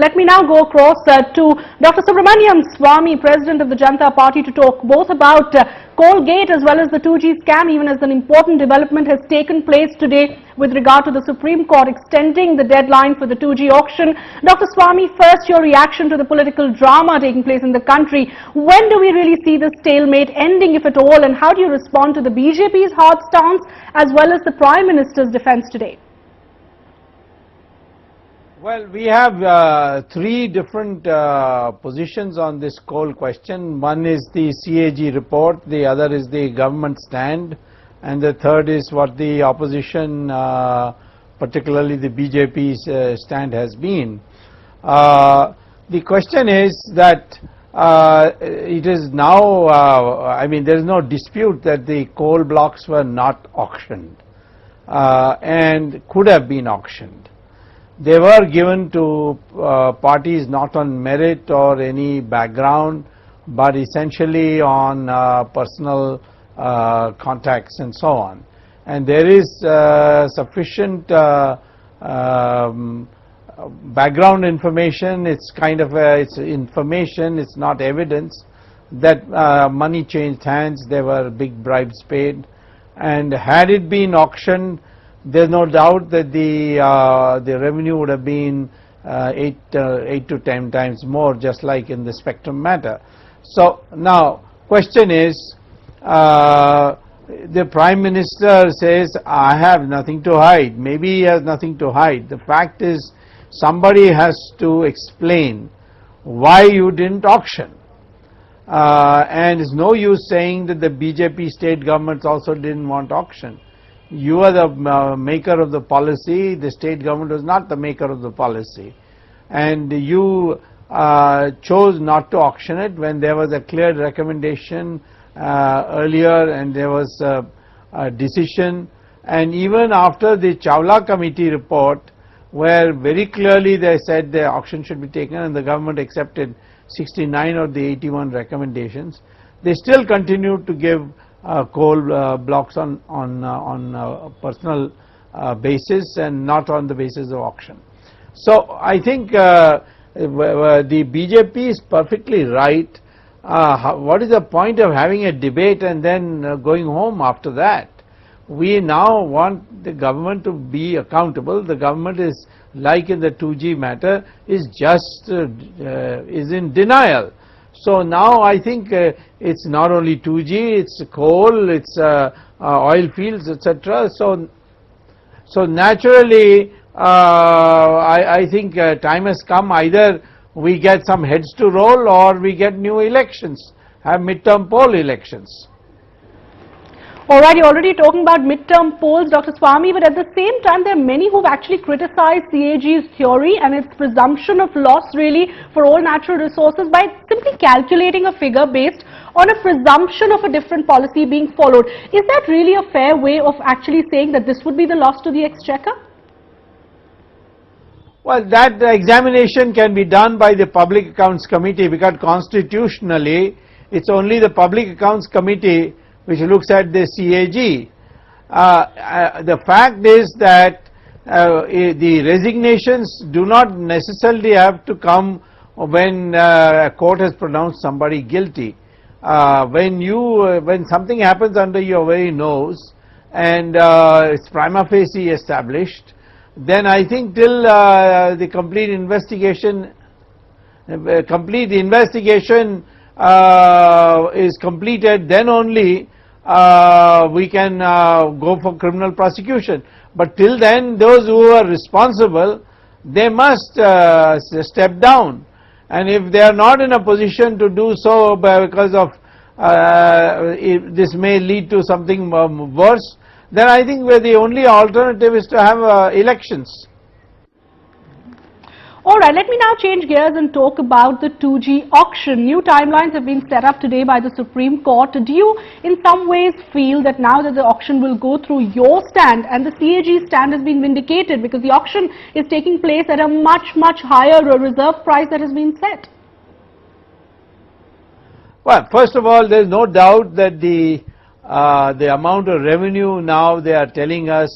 Let me now go across to Dr. Subramanian Swamy, President of the Janata Party, to talk both about Colgate as well as the 2G scam, even as an important development has taken place today with regard to the Supreme Court extending the deadline for the 2G auction. Dr. Swamy, first your reaction to the political drama taking place in the country. When do we really see the stalemate ending, if at all, and how do you respond to the BJP's hard stance as well as the Prime Minister's defense today? Well, we have three different positions on this coal question. One is the CAG report, the other is the government stand, and the third is what the opposition, particularly the BJP's stand has been. The question is that it is now, I mean, there is no dispute that the coal blocks were not auctioned and could have been auctioned. They were given to parties not on merit or any background, but essentially on personal contacts and so on. And there is sufficient background information. It's kind of it's information, it's not evidence that money changed hands. There were big bribes paid, and had it been auctioned, there's no doubt that the revenue would have been 8 to 10 times more, just like in the Spectrum matter. So now question is, the Prime Minister says, I have nothing to hide. Maybe he has nothing to hide. The fact is, somebody has to explain why you didn't auction. And it's no use saying that the BJP state governments also didn't want auction. You are the maker of the policy, the state government was not the maker of the policy, and you chose not to auction it when there was a clear recommendation earlier and there was a decision. And even after the Chawla committee report, where very clearly they said the auction should be taken and the government accepted 69 of the 81 recommendations, they still continued to give coal blocks on personal basis and not on the basis of auction. So I think the BJP is perfectly right. What is the point of having a debate and then going home after that? We now want the government to be accountable. The government is, like in the 2G matter, is just is in denial. So now I think it's not only 2G, it's coal, it's oil fields, etc. So naturally, I think time has come. Either we get some heads to roll or we get new elections, have midterm poll elections. Alright, you're already talking about midterm polls, Dr. Swamy, but at the same time there are many who've actually criticized CAG's theory and its presumption of loss really for all natural resources by simply calculating a figure based on a presumption of a different policy being followed. Is that really a fair way of actually saying that this would be the loss to the exchequer? Well, that examination can be done by the Public Accounts Committee, because constitutionally it's only the Public Accounts Committee which looks at the CAG. The fact is that the resignations do not necessarily have to come when a court has pronounced somebody guilty. When something happens under your very nose and it's prima facie established, then I think till the complete investigation is completed, then only we can go for criminal prosecution. But till then, those who are responsible, they must step down, and if they are not in a position to do so because of this may lead to something worse, then I think the only alternative is to have elections. Alright, let me now change gears and talk about the 2G auction. New timelines have been set up today by the Supreme Court. Do you in some ways feel that now that the auction will go through your stand and the CAG stand has been vindicated, because the auction is taking place at a much higher reserve price that has been set? Well, first of all, there is no doubt that the amount of revenue now they are telling us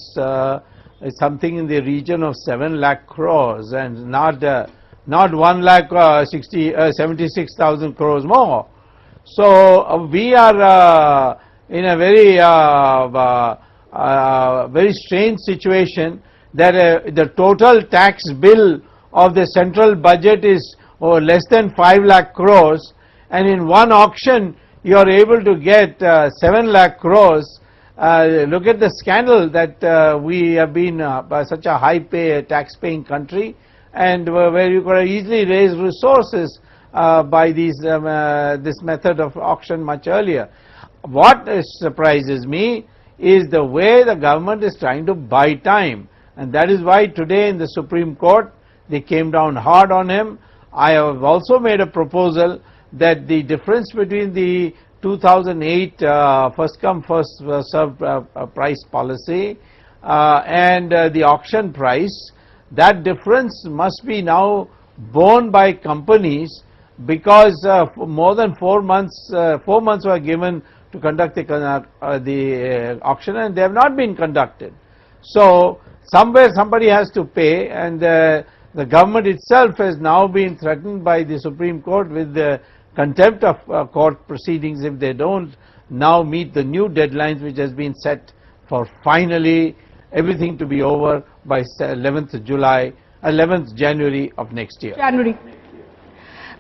is something in the region of 7 lakh crores and not not 1,76,000 crores more. So we are in a very strange situation that the total tax bill of the central budget is less than 5 lakh crores, and in one auction you are able to get 7 lakh crores. Look at the scandal that we have been such a high tax paying country, and where you could easily raise resources by this method of auction much earlier. What surprises me is the way the government is trying to buy time, and that is why today in the Supreme Court they came down hard on him. I have also made a proposal that the difference between the 2008 first come first served price policy and the auction price, that difference must be now borne by companies, because more than 4 months were given to conduct the auction, and they have not been conducted. So somewhere somebody has to pay, and the government itself has now been threatened by the Supreme Court with the contempt of court proceedings if they don't now meet the new deadlines which has been set for finally everything to be over by 11th January of next year.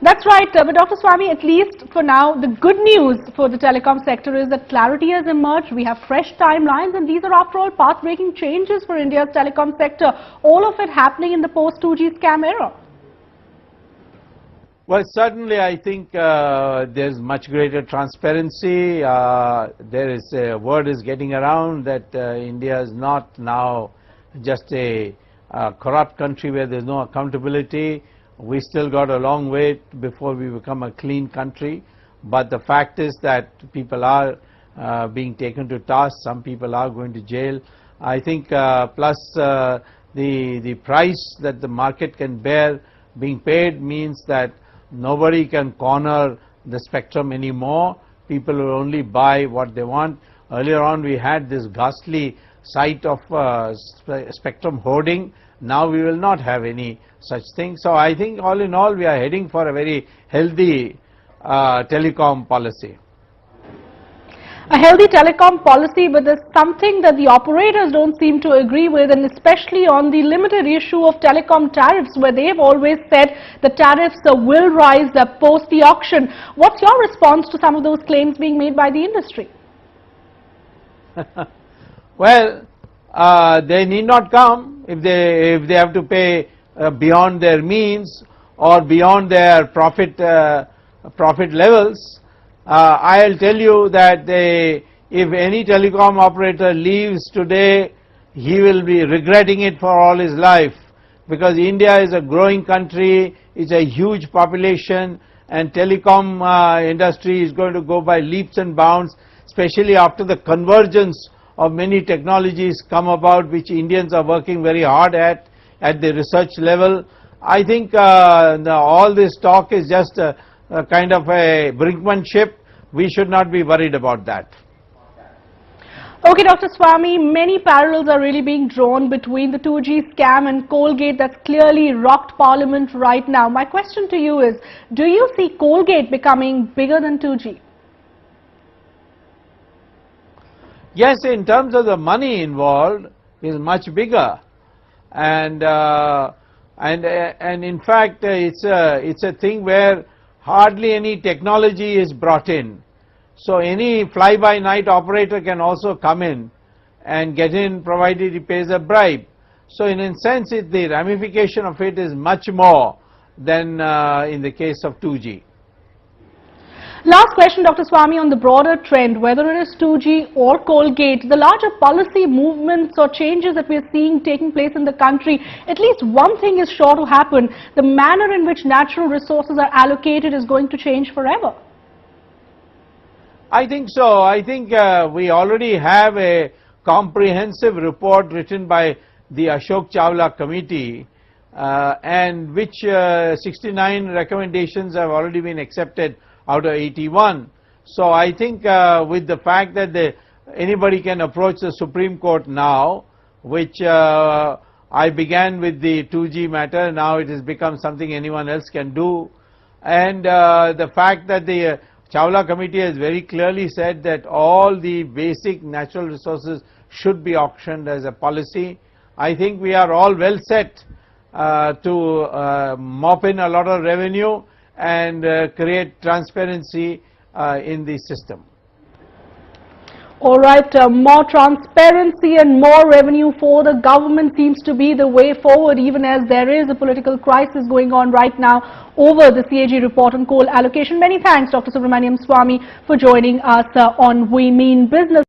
That's right, but Dr. Swamy, at least for now, the good news for the telecom sector is that clarity has emerged. We have fresh timelines, and these are after all path-breaking changes for India's telecom sector, all of it happening in the post-2G scam era. Well, certainly I think there's much greater transparency. There is word is getting around that India is not now just a corrupt country where there's no accountability. We still got a long way before we become a clean country, but the fact is that people are being taken to task. Some people are going to jail. I think plus the price that the market can bear being paid means that nobody can corner the spectrum anymore. People will only buy what they want. Earlier on we had this ghastly sight of spectrum hoarding. Now we will not have any such thing. So I think all in all we are heading for a very healthy telecom policy. A healthy telecom policy, but there's something that the operators don't seem to agree with, and especially on the limited issue of telecom tariffs, where they've always said the tariffs will rise post the auction. What's your response to some of those claims being made by the industry? Well, they need not come if they have to pay beyond their means or beyond their profit levels. I'll tell you that if any telecom operator leaves today, he will be regretting it for all his life, because India is a growing country, it's a huge population, and telecom industry is going to go by leaps and bounds, especially after the convergence of many technologies come about, which Indians are working very hard at the research level. I think all this talk is just a kind of a brinkmanship. We should not be worried about that. Okay, Dr. Swamy, many parallels are really being drawn between the 2G scam and Colgate that's clearly rocked Parliament right now. My question to you is, do you see Colgate becoming bigger than 2G? Yes, in terms of the money involved is much bigger, and in fact it's a thing where hardly any technology is brought in. So any fly-by-night operator can also come in and get in, provided he pays a bribe. So in a sense, the ramification of it is much more than in the case of 2G. Last question, Dr. Swamy, on the broader trend, whether it is 2G or Colgate, the larger policy movements or changes that we are seeing taking place in the country, at least one thing is sure to happen: the manner in which natural resources are allocated is going to change forever. I think so. I think we already have a comprehensive report written by the Ashok Chawla committee, and which 69 recommendations have already been accepted out of 81. So I think with the fact that anybody can approach the Supreme Court now, which I began with the 2G matter, now it has become something anyone else can do. And the fact that the Chawla committee has very clearly said that all the basic natural resources should be auctioned as a policy. I think we are all well set to mop in a lot of revenue and create transparency in the system. All right, more transparency and more revenue for the government seems to be the way forward, even as there is a political crisis going on right now over the CAG report on coal allocation. Many thanks, Dr. Subramanian Swamy, for joining us on We Mean Business.